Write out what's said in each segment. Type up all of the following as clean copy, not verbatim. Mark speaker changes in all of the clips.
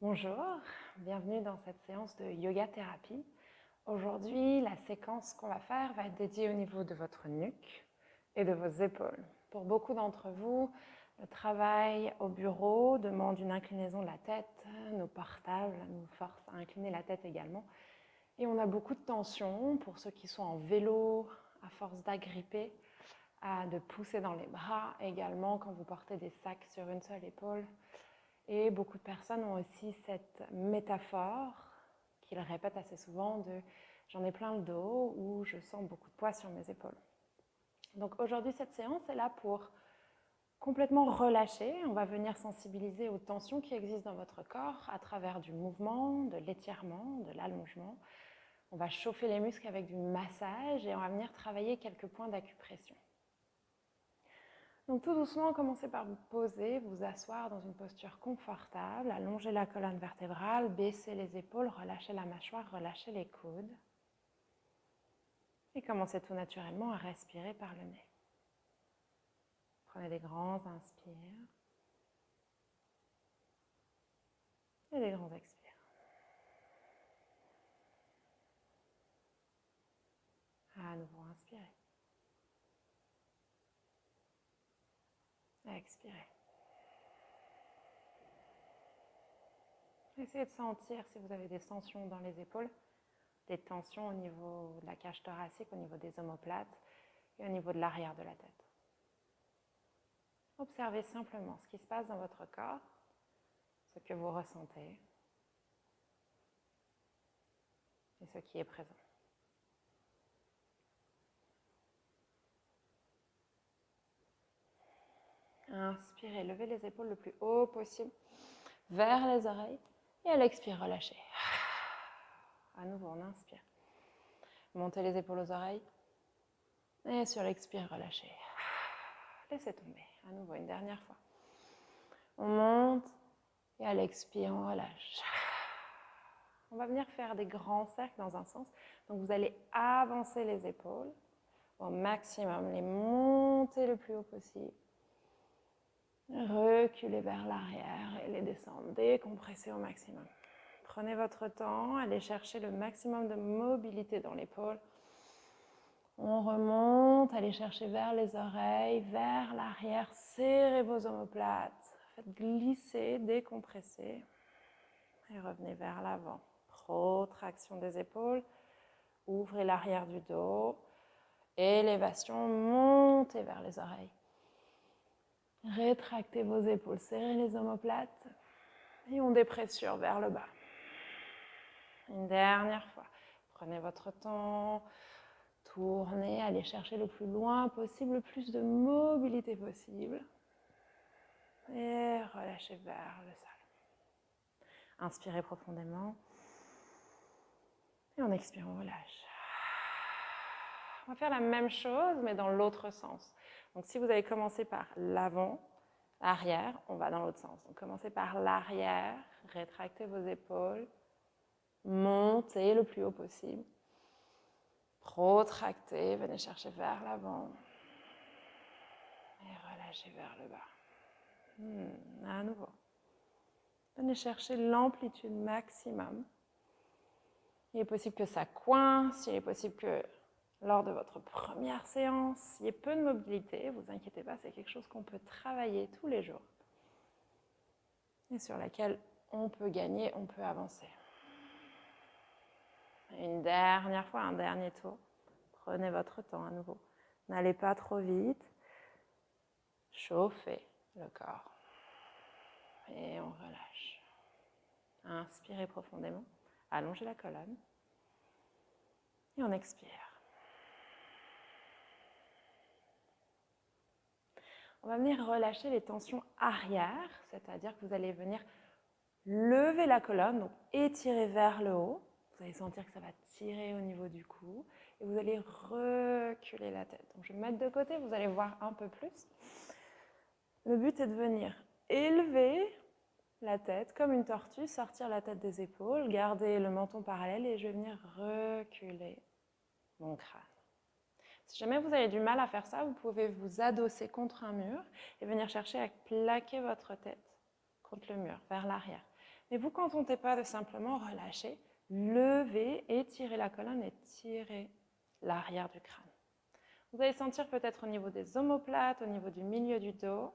Speaker 1: Bonjour, bienvenue dans cette séance de yoga thérapie. Aujourd'hui, la séquence qu'on va faire va être dédiée au niveau de votre nuque et de vos épaules. Pour beaucoup d'entre vous, le travail au bureau demande une inclinaison de la tête. Nos portables nous forcent à incliner la tête également. Et on a beaucoup de tension pour ceux qui sont en vélo, à force d'agripper, de pousser dans les bras également quand vous portez des sacs sur une seule épaule. Et beaucoup de personnes ont aussi cette métaphore qu'ils répètent assez souvent de « j'en ai plein le dos » ou « je sens beaucoup de poids sur mes épaules ». Donc aujourd'hui, cette séance est là pour complètement relâcher. On va venir sensibiliser aux tensions qui existent dans votre corps à travers du mouvement, de l'étirement, de l'allongement. On va chauffer les muscles avec du massage et on va venir travailler quelques points d'acupression. Donc tout doucement, commencez par vous poser, vous asseoir dans une posture confortable, allonger la colonne vertébrale, baisser les épaules, relâcher la mâchoire, relâcher les coudes. Et commencez tout naturellement à respirer par le nez. Prenez des grands inspires et des grands expires. À nouveau, inspirez. Expirez. Essayez de sentir si vous avez des tensions dans les épaules, des tensions au niveau de la cage thoracique, au niveau des omoplates et au niveau de l'arrière de la tête. Observez simplement ce qui se passe dans votre corps, ce que vous ressentez et ce qui est présent. Inspirez, levez les épaules le plus haut possible vers les oreilles et à l'expire, relâchez. À nouveau, on inspire. Montez les épaules aux oreilles et sur l'expire, relâchez. Laissez tomber. À nouveau, une dernière fois. On monte et à l'expire, on relâche. On va venir faire des grands cercles dans un sens. Donc vous allez avancer les épaules au maximum, les monter le plus haut possible. Reculez vers l'arrière et les descendre, décompressez au maximum. Prenez votre temps, allez chercher le maximum de mobilité dans l'épaule. On remonte, allez chercher vers les oreilles, vers l'arrière, serrez vos omoplates. Faites glisser, décompresser et revenez vers l'avant. Protraction des épaules, ouvrez l'arrière du dos, élévation, montez vers les oreilles. Rétractez vos épaules, serrez les omoplates et on dépressure vers le bas. Une dernière fois. Prenez votre temps, tournez, allez chercher le plus loin possible, le plus de mobilité possible. Et relâchez vers le sol. Inspirez profondément. Et en expirant, on relâche. On va faire la même chose, mais dans l'autre sens. Donc si vous avez commencé par l'avant, arrière, on va dans l'autre sens. Donc commencez par l'arrière, rétractez vos épaules, montez le plus haut possible. Protractez, venez chercher vers l'avant. Et relâchez vers le bas. À nouveau. Venez chercher l'amplitude maximum. Il est possible que ça coince, il est possible que lors de votre première séance, il y ait peu de mobilité. Ne vous inquiétez pas, c'est quelque chose qu'on peut travailler tous les jours. Et sur laquelle on peut gagner, on peut avancer. Une dernière fois, un dernier tour. Prenez votre temps à nouveau. N'allez pas trop vite. Chauffez le corps. Et on relâche. Inspirez profondément. Allongez la colonne. Et on expire. On va venir relâcher les tensions arrière, c'est-à-dire que vous allez venir lever la colonne, donc étirer vers le haut. Vous allez sentir que ça va tirer au niveau du cou. Et vous allez reculer la tête. Donc je vais me mettre de côté, vous allez voir un peu plus. Le but est de venir élever la tête comme une tortue, sortir la tête des épaules, garder le menton parallèle et je vais venir reculer mon crâne. Si jamais vous avez du mal à faire ça, vous pouvez vous adosser contre un mur et venir chercher à plaquer votre tête contre le mur, vers l'arrière. Et vous ne contentez pas de simplement relâcher, levez, étirez la colonne et tirez l'arrière du crâne. Vous allez sentir peut-être au niveau des omoplates, au niveau du milieu du dos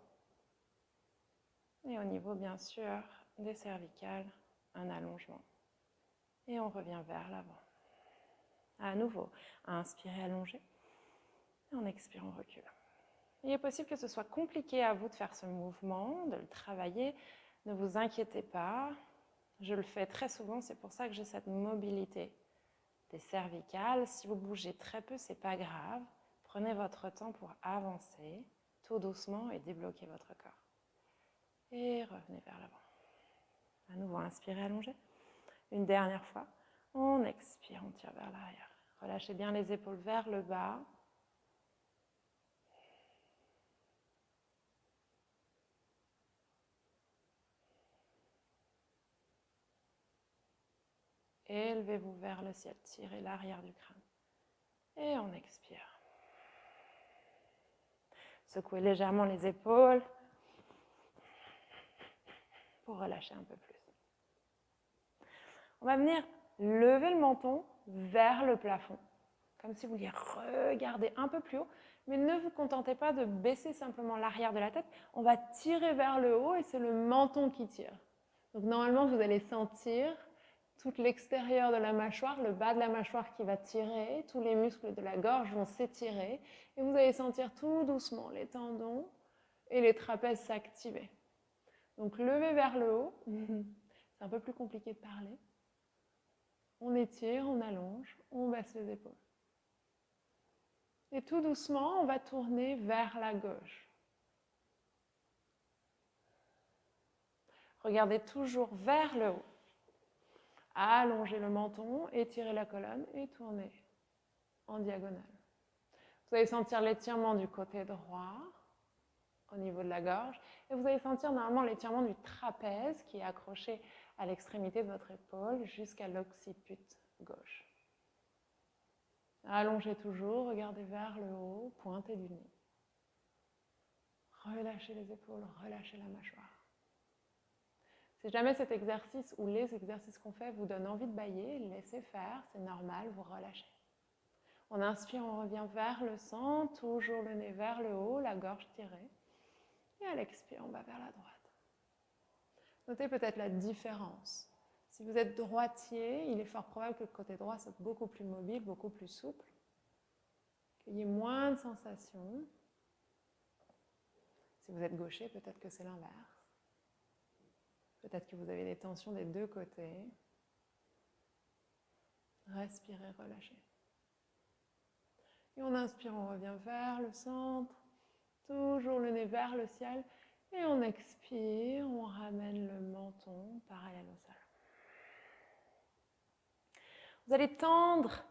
Speaker 1: et au niveau bien sûr des cervicales, un allongement. Et on revient vers l'avant. À nouveau, inspirez, allongez. Et on expire, on recule. Il est possible que ce soit compliqué à vous de faire ce mouvement, de le travailler. Ne vous inquiétez pas. Je le fais très souvent, c'est pour ça que j'ai cette mobilité des cervicales. Si vous bougez très peu, ce n'est pas grave. Prenez votre temps pour avancer tout doucement et débloquer votre corps. Et revenez vers l'avant. À nouveau, inspirez, allongez. Une dernière fois. On expire, on tire vers l'arrière. Relâchez bien les épaules vers le bas. Élevez-vous vers le ciel, tirez l'arrière du crâne. Et on expire. Secouez légèrement les épaules pour relâcher un peu plus. On va venir lever le menton vers le plafond, comme si vous vouliez regarder un peu plus haut, mais ne vous contentez pas de baisser simplement l'arrière de la tête. On va tirer vers le haut et c'est le menton qui tire. Donc normalement, vous allez sentir tout l'extérieur de la mâchoire, le bas de la mâchoire qui va tirer, tous les muscles de la gorge vont s'étirer et vous allez sentir tout doucement les tendons et les trapèzes s'activer. Donc levez vers le haut, c'est un peu plus compliqué de parler. On étire, on allonge, on baisse les épaules. Et tout doucement, on va tourner vers la gauche. Regardez toujours vers le haut. Allongez le menton, étirez la colonne et tournez en diagonale. Vous allez sentir l'étirement du côté droit au niveau de la gorge et vous allez sentir normalement l'étirement du trapèze qui est accroché à l'extrémité de votre épaule jusqu'à l'occiput gauche. Allongez toujours, regardez vers le haut, pointez du nez. Relâchez les épaules, relâchez la mâchoire. Si jamais cet exercice ou les exercices qu'on fait vous donnent envie de bâiller, laissez faire, c'est normal, vous relâchez. On inspire, on revient vers le centre, toujours le nez vers le haut, la gorge tirée. Et à l'expire, on va vers la droite. Notez peut-être la différence. Si vous êtes droitier, il est fort probable que le côté droit soit beaucoup plus mobile, beaucoup plus souple, qu'il y ait moins de sensations. Si vous êtes gaucher, peut-être que c'est l'inverse. Peut-être que vous avez des tensions des deux côtés. Respirez, relâchez. Et on inspire, on revient vers le centre, toujours le nez vers le ciel. Et on expire, on ramène le menton parallèle au sol. Vous allez tendre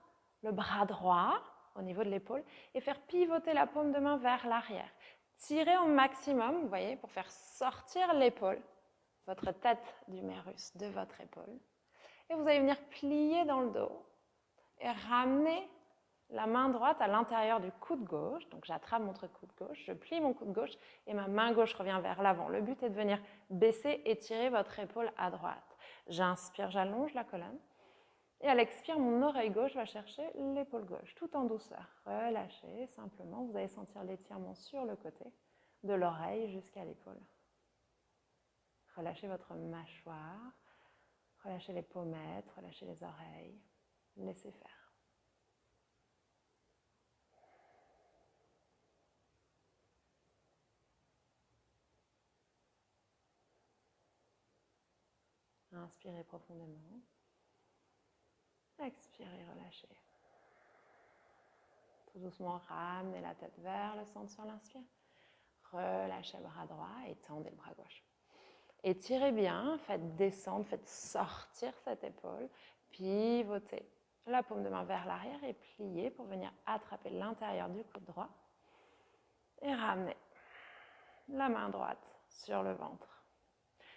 Speaker 1: le bras droit au niveau de l'épaule et faire pivoter la paume de main vers l'arrière. Tirez au maximum, vous voyez, pour faire sortir l'épaule, votre tête d'humérus de votre épaule. Et vous allez venir plier dans le dos et ramener la main droite à l'intérieur du coude gauche. Donc j'attrape mon coude gauche, je plie mon coude gauche et ma main gauche revient vers l'avant. Le but est de venir baisser et tirer votre épaule à droite. J'inspire, j'allonge la colonne. Et à l'expire, mon oreille gauche va chercher l'épaule gauche, tout en douceur. Relâchez simplement, vous allez sentir l'étirement sur le côté de l'oreille jusqu'à l'épaule. Relâchez votre mâchoire, relâchez les pommettes, relâchez les oreilles, laissez faire. Inspirez profondément. Expirez, relâchez. Tout doucement, ramenez la tête vers le centre sur l'inspire. Relâchez le bras droit et tendez le bras gauche. Étirez bien, faites descendre, faites sortir cette épaule, pivotez la paume de main vers l'arrière et pliez pour venir attraper l'intérieur du coude droit et ramenez la main droite sur le ventre.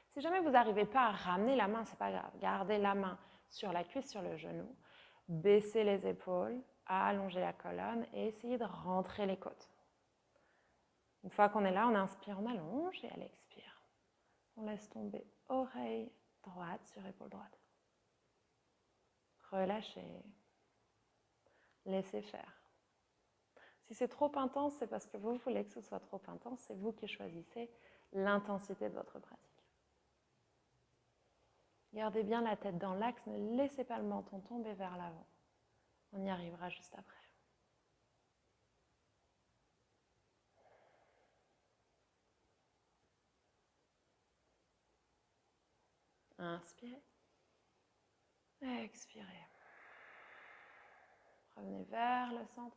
Speaker 1: Si jamais vous n'arrivez pas à ramener la main, ce n'est pas grave. Gardez la main sur la cuisse, sur le genou, baissez les épaules, allongez la colonne et essayez de rentrer les côtes. Une fois qu'on est là, on inspire, on allonge et à l'expire. On laisse tomber oreille droite, droite sur épaule droite. Relâchez. Laissez faire. Si c'est trop intense, c'est parce que vous voulez que ce soit trop intense. C'est vous qui choisissez l'intensité de votre pratique. Gardez bien la tête dans l'axe. Ne laissez pas le menton tomber vers l'avant. On y arrivera juste après. Inspirez. Expirez. Revenez vers le centre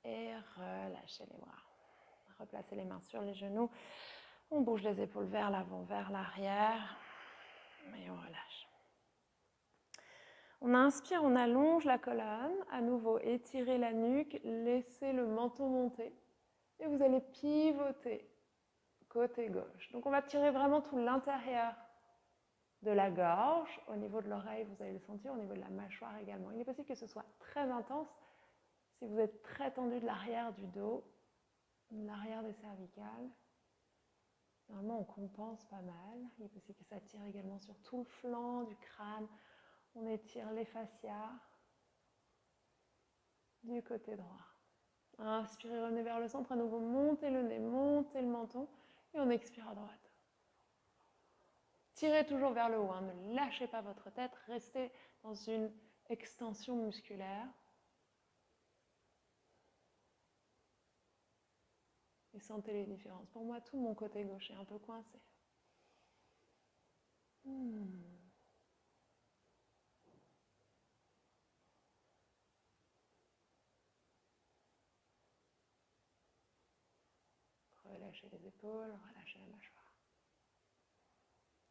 Speaker 1: et relâchez les bras. Replacez les mains sur les genoux. On bouge les épaules vers l'avant, vers l'arrière. Et on relâche. On inspire, on allonge la colonne. À nouveau, étirez la nuque, laissez le menton monter. Et vous allez pivoter côté gauche. Donc on va tirer vraiment tout l'intérieur de la gorge. Au niveau de l'oreille, vous allez le sentir, au niveau de la mâchoire également. Il est possible que ce soit très intense si vous êtes très tendu de l'arrière du dos, de l'arrière des cervicales. Normalement, on compense pas mal. Il est possible que ça tire également sur tout le flanc du crâne. On étire les fascias du côté droit. Inspirez, revenez vers le centre. À nouveau, montez le nez, montez le menton. Et on expire à droite. Tirez toujours vers le haut, hein. Ne lâchez pas votre tête. Restez dans une extension musculaire. Et sentez les différences. Pour moi, tout mon côté gauche est un peu coincé. Relâchez les épaules, relâchez la mâchoire.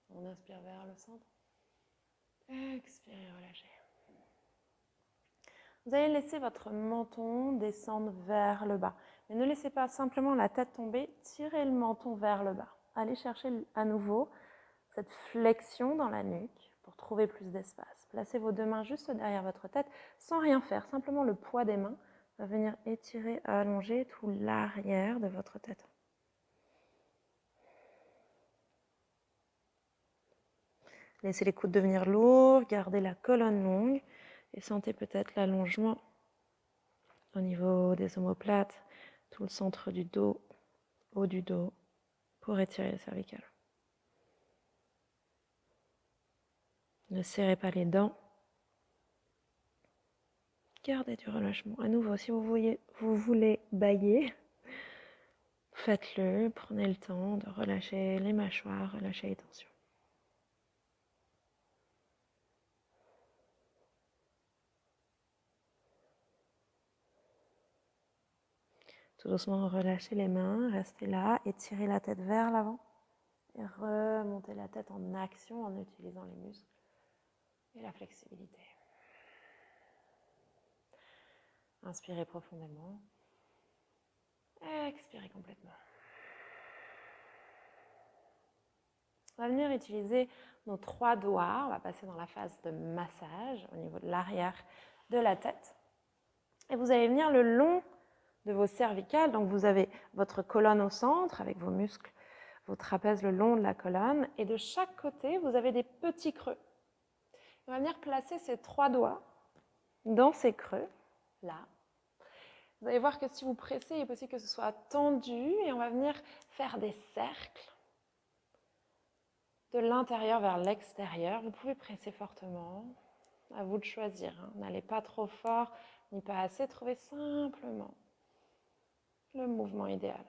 Speaker 1: On inspire vers le centre. Expirez, relâchez. Vous allez laisser votre menton descendre vers le bas. Mais ne laissez pas simplement la tête tomber, tirez le menton vers le bas. Allez chercher à nouveau cette flexion dans la nuque pour trouver plus d'espace. Placez vos deux mains juste derrière votre tête sans rien faire. Simplement le poids des mains va venir étirer, allonger tout l'arrière de votre tête. Laissez les coudes devenir lourds, gardez la colonne longue et sentez peut-être l'allongement au niveau des omoplates, tout le centre du dos, haut du dos, pour étirer les cervicales. Ne serrez pas les dents. Gardez du relâchement. À nouveau, si vous voulez bâiller, faites-le. Prenez le temps de relâcher les mâchoires, relâcher les tensions. Tout doucement, relâchez les mains, restez là, étirez la tête vers l'avant et remontez la tête en action en utilisant les muscles et la flexibilité. Inspirez profondément. Expirez complètement. On va venir utiliser nos 3 doigts. On va passer dans la phase de massage au niveau de l'arrière de la tête. Et vous allez venir le long de vos cervicales. Donc vous avez votre colonne au centre avec vos muscles, vos trapèzes le long de la colonne. Et de chaque côté, vous avez des petits creux. On va venir placer ces 3 doigts dans ces creux, là. Vous allez voir que si vous pressez, il est possible que ce soit tendu et on va venir faire des cercles de l'intérieur vers l'extérieur. Vous pouvez presser fortement, à vous de choisir. Hein. N'allez pas trop fort ni pas assez, trouvez simplement le mouvement idéal,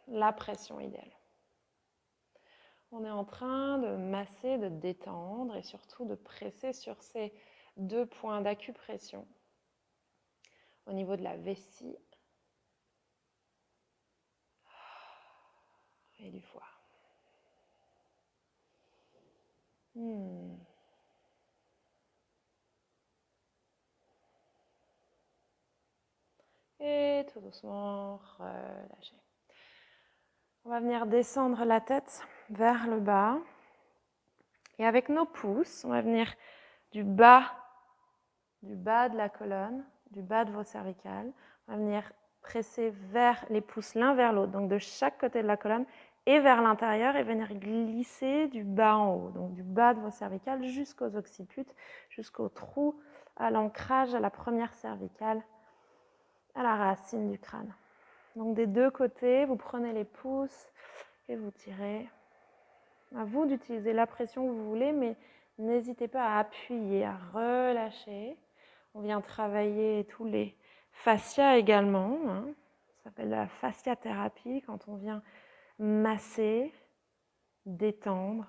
Speaker 1: la pression idéale. On est en train de masser, de détendre et surtout de presser sur ces 2 points d'acupression au niveau de la vessie et du foie. Et tout doucement, relâchez. On va venir descendre la tête vers le bas. Et avec nos pouces, on va venir du bas de la colonne, du bas de vos cervicales. On va venir presser vers les pouces l'un vers l'autre, donc de chaque côté de la colonne, et vers l'intérieur et venir glisser du bas en haut, donc du bas de vos cervicales jusqu'aux occiputes, jusqu'au trou, à l'ancrage, à la première cervicale, à la racine du crâne. Donc des deux côtés, vous prenez les pouces et vous tirez. À vous d'utiliser la pression que vous voulez, mais n'hésitez pas à appuyer, à relâcher. On vient travailler tous les fascias également. Ça s'appelle la fasciathérapie, quand on vient masser, détendre.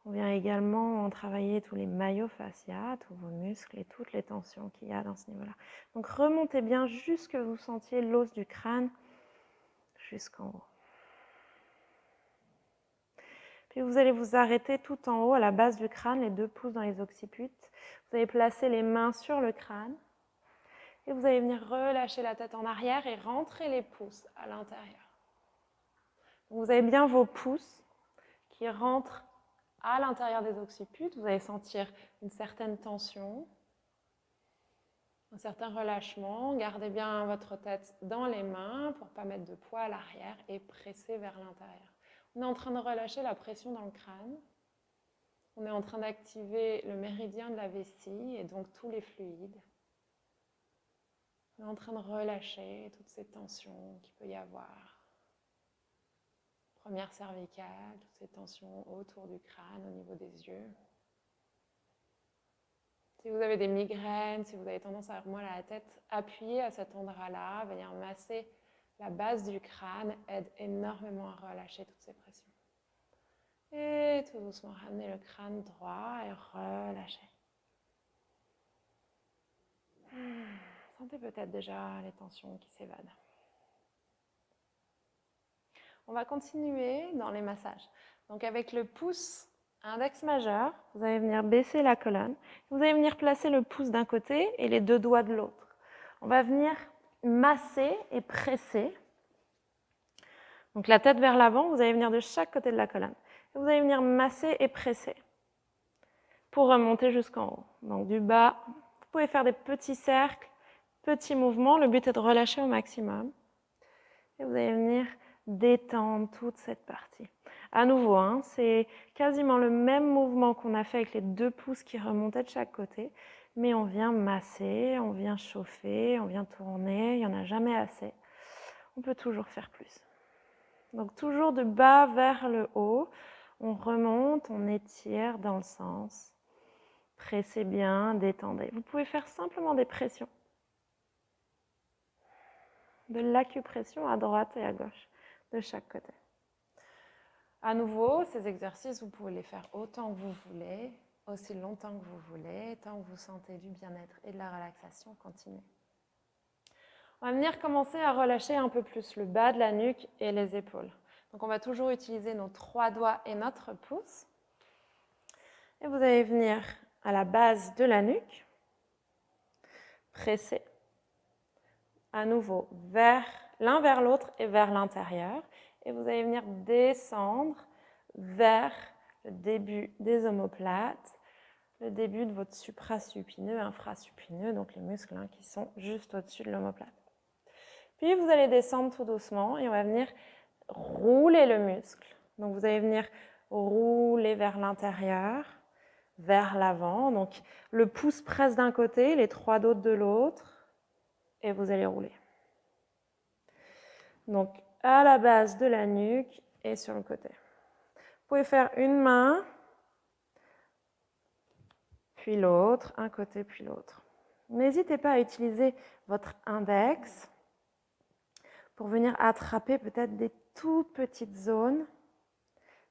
Speaker 1: On vient également travailler tous les myofascias, tous vos muscles et toutes les tensions qu'il y a dans ce niveau-là. Donc remontez bien jusque vous sentiez l'os du crâne jusqu'en haut. Puis vous allez vous arrêter tout en haut à la base du crâne, les 2 pouces dans les occiputes. Vous allez placer les mains sur le crâne et vous allez venir relâcher la tête en arrière et rentrer les pouces à l'intérieur. Vous avez bien vos pouces qui rentrent à l'intérieur des occiputes. Vous allez sentir une certaine tension, un certain relâchement. Gardez bien votre tête dans les mains pour ne pas mettre de poids à l'arrière et presser vers l'intérieur. On est en train de relâcher la pression dans le crâne. On est en train d'activer le méridien de la vessie et donc tous les fluides. On est en train de relâcher toutes ces tensions qu'il peut y avoir. Première cervicale, toutes ces tensions autour du crâne, au niveau des yeux. Si vous avez des migraines, si vous avez tendance à avoir mal à la tête, appuyez à cet endroit-là, venir masser la base du crâne aide énormément à relâcher toutes ces pressions. Et tout doucement, ramenez le crâne droit et relâchez. Sentez peut-être déjà les tensions qui s'évadent. On va continuer dans les massages. Donc avec le pouce index majeur, vous allez venir baisser la colonne. Vous allez venir placer le pouce d'un côté et les 2 doigts de l'autre. On va venir masser et presser. Donc la tête vers l'avant, vous allez venir de chaque côté de la colonne. Et vous allez venir masser et presser pour remonter jusqu'en haut. Donc du bas, vous pouvez faire des petits cercles, petits mouvements. Le but est de relâcher au maximum. Et vous allez venir détendre toute cette partie. À nouveau, c'est quasiment le même mouvement qu'on a fait avec les 2 pouces qui remontaient de chaque côté, mais on vient masser, on vient chauffer, on vient tourner, il n'y en a jamais assez. On peut toujours faire plus. Donc toujours de bas vers le haut, on remonte, on étire dans le sens. Pressez bien, détendez. Vous pouvez faire simplement des pressions. De l'acupression à droite et à gauche, de chaque côté. À nouveau, ces exercices, vous pouvez les faire autant que vous voulez, aussi longtemps que vous voulez, tant que vous sentez du bien-être et de la relaxation, continuez. On va venir commencer à relâcher un peu plus le bas de la nuque et les épaules. Donc on va toujours utiliser nos 3 doigts et notre pouce. Et vous allez venir à la base de la nuque, presser à nouveau l'un vers l'autre et vers l'intérieur. Et vous allez venir descendre vers le début des omoplates, le début de votre suprasupineux, infrasupineux, donc les muscles qui sont juste au-dessus de l'omoplate. Puis vous allez descendre tout doucement et on va venir rouler le muscle. Donc vous allez venir rouler vers l'intérieur, vers l'avant. Donc le pouce presse d'un côté, les 3 autres de l'autre, et vous allez rouler. Donc à la base de la nuque et sur le côté. Vous pouvez faire une main, puis l'autre, un côté puis l'autre. N'hésitez pas à utiliser votre index pour venir attraper peut-être des toutes petites zones,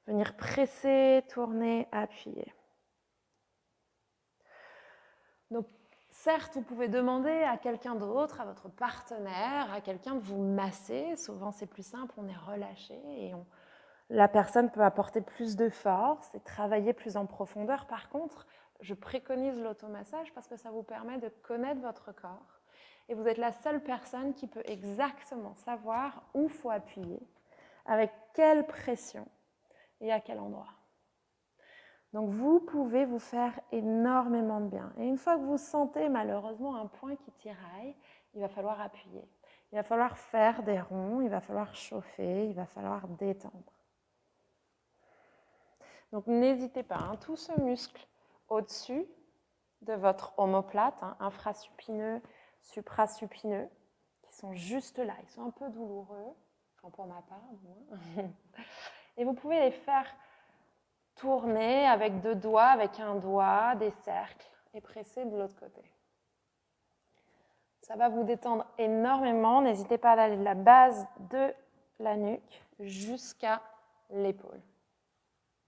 Speaker 1: venir presser, tourner, appuyer. Donc, certes, vous pouvez demander à quelqu'un d'autre, à votre partenaire, à quelqu'un de vous masser. Souvent, c'est plus simple, on est relâché et la personne peut apporter plus de force et travailler plus en profondeur. Par contre, je préconise l'automassage parce que ça vous permet de connaître votre corps. Et vous êtes la seule personne qui peut exactement savoir où il faut appuyer, avec quelle pression et à quel endroit. Donc vous pouvez vous faire énormément de bien. Et une fois que vous sentez malheureusement un point qui tiraille, il va falloir appuyer. Il va falloir faire des ronds, il va falloir chauffer, il va falloir détendre. Donc n'hésitez pas, hein, tout ce muscle au-dessus de votre omoplate, hein, infrasupineux, suprasupineux, qui sont juste là, ils sont un peu douloureux, enfin pour ma part du moins. Et vous pouvez les faire tourner avec 2 doigts, avec un doigt, des cercles, et presser de l'autre côté. Ça va vous détendre énormément. N'hésitez pas à aller de la base de la nuque jusqu'à l'épaule.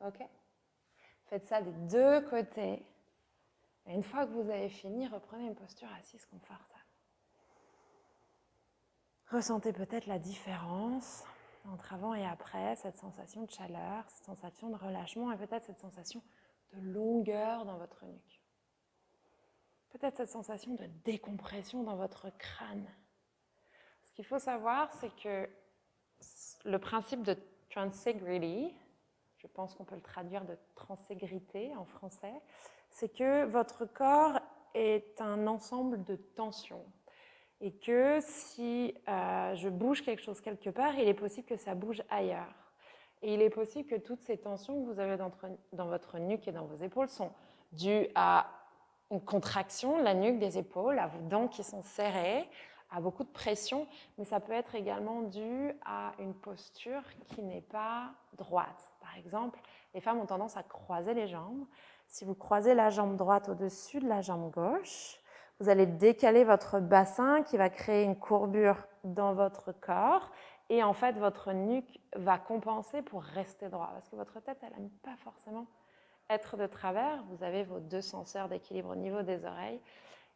Speaker 1: Ok? Faites ça des 2 côtés. Et une fois que vous avez fini, reprenez une posture assise confortable. Ressentez peut-être la différence entre avant et après, cette sensation de chaleur, cette sensation de relâchement et peut-être cette sensation de longueur dans votre nuque. Peut-être cette sensation de décompression dans votre crâne. Ce qu'il faut savoir, c'est que le principe de tensegrity, je pense qu'on peut le traduire de transégrité en français, c'est que votre corps est un ensemble de tensions. Et que si je bouge quelque chose quelque part, il est possible que ça bouge ailleurs. Et il est possible que toutes ces tensions que vous avez dans votre nuque et dans vos épaules sont dues à une contraction de la nuque, des épaules, à vos dents qui sont serrées, à beaucoup de pression, mais ça peut être également dû à une posture qui n'est pas droite. Par exemple, les femmes ont tendance à croiser les jambes. Si vous croisez la jambe droite au-dessus de la jambe gauche, vous allez décaler votre bassin qui va créer une courbure dans votre corps et en fait votre nuque va compenser pour rester droit parce que votre tête elle n'aime pas forcément être de travers. Vous avez vos 2 senseurs d'équilibre au niveau des oreilles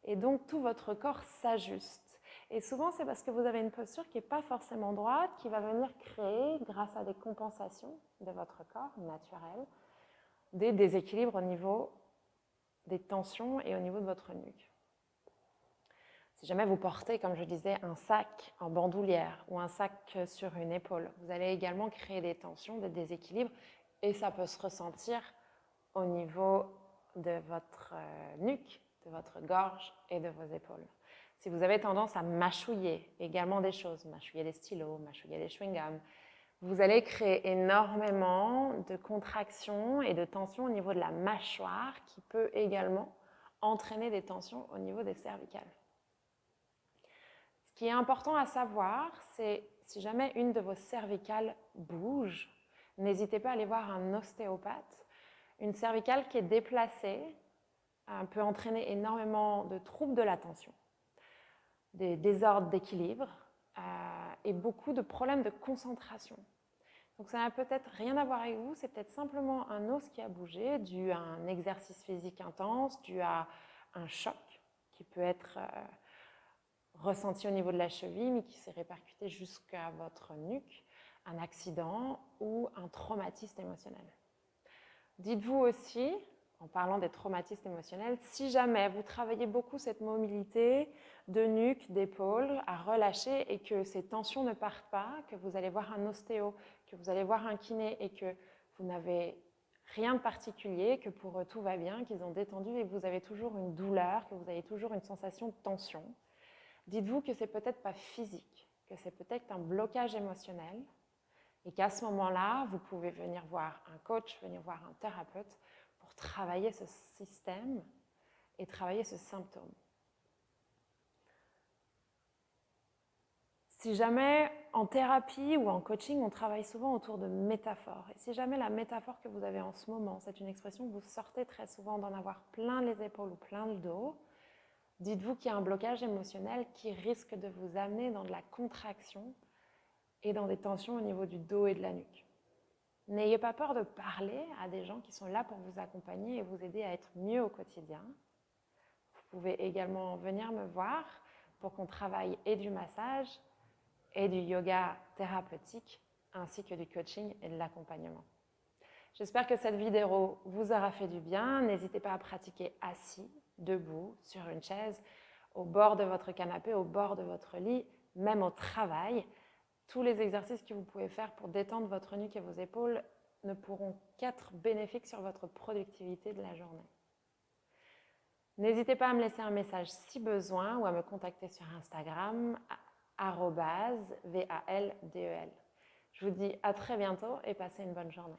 Speaker 1: et donc tout votre corps s'ajuste. Et souvent c'est parce que vous avez une posture qui n'est pas forcément droite qui va venir créer grâce à des compensations de votre corps naturel des déséquilibres au niveau des tensions et au niveau de votre nuque. Si jamais vous portez, comme je disais, un sac en bandoulière ou un sac sur une épaule, vous allez également créer des tensions, des déséquilibres et ça peut se ressentir au niveau de votre nuque, de votre gorge et de vos épaules. Si vous avez tendance à mâchouiller également des choses, mâchouiller des stylos, mâchouiller des chewing-gums, vous allez créer énormément de contractions et de tensions au niveau de la mâchoire qui peut également entraîner des tensions au niveau des cervicales. Ce qui est important à savoir, c'est si jamais une de vos cervicales bouge, n'hésitez pas à aller voir un ostéopathe. Une cervicale qui est déplacée peut entraîner énormément de troubles de l'attention, des désordres d'équilibre et beaucoup de problèmes de concentration. Donc ça n'a peut-être rien à voir avec vous, c'est peut-être simplement un os qui a bougé dû à un exercice physique intense, dû à un choc qui peut être ressenti au niveau de la cheville, mais qui s'est répercuté jusqu'à votre nuque, un accident ou un traumatisme émotionnel. Dites-vous aussi, en parlant des traumatismes émotionnels, si jamais vous travaillez beaucoup cette mobilité de nuque, d'épaule, à relâcher et que ces tensions ne partent pas, que vous allez voir un ostéo, que vous allez voir un kiné et que vous n'avez rien de particulier, que pour eux tout va bien, qu'ils ont détendu et que vous avez toujours une douleur, que vous avez toujours une sensation de tension, dites-vous que c'est peut-être pas physique, que c'est peut-être un blocage émotionnel et qu'à ce moment-là, vous pouvez venir voir un coach, venir voir un thérapeute pour travailler ce système et travailler ce symptôme. Si jamais en thérapie ou en coaching, on travaille souvent autour de métaphores. Et si jamais la métaphore que vous avez en ce moment, c'est une expression que vous sortez très souvent d'en avoir plein les épaules ou plein le dos, dites-vous qu'il y a un blocage émotionnel qui risque de vous amener dans de la contraction et dans des tensions au niveau du dos et de la nuque. N'ayez pas peur de parler à des gens qui sont là pour vous accompagner et vous aider à être mieux au quotidien. Vous pouvez également venir me voir pour qu'on travaille et du massage et du yoga thérapeutique, ainsi que du coaching et de l'accompagnement. J'espère que cette vidéo vous aura fait du bien. N'hésitez pas à pratiquer assis, debout, sur une chaise, au bord de votre canapé, au bord de votre lit, même au travail. Tous les exercices que vous pouvez faire pour détendre votre nuque et vos épaules ne pourront qu'être bénéfiques sur votre productivité de la journée. N'hésitez pas à me laisser un message si besoin ou à me contacter sur Instagram @valdel. Je vous dis à très bientôt et passez une bonne journée.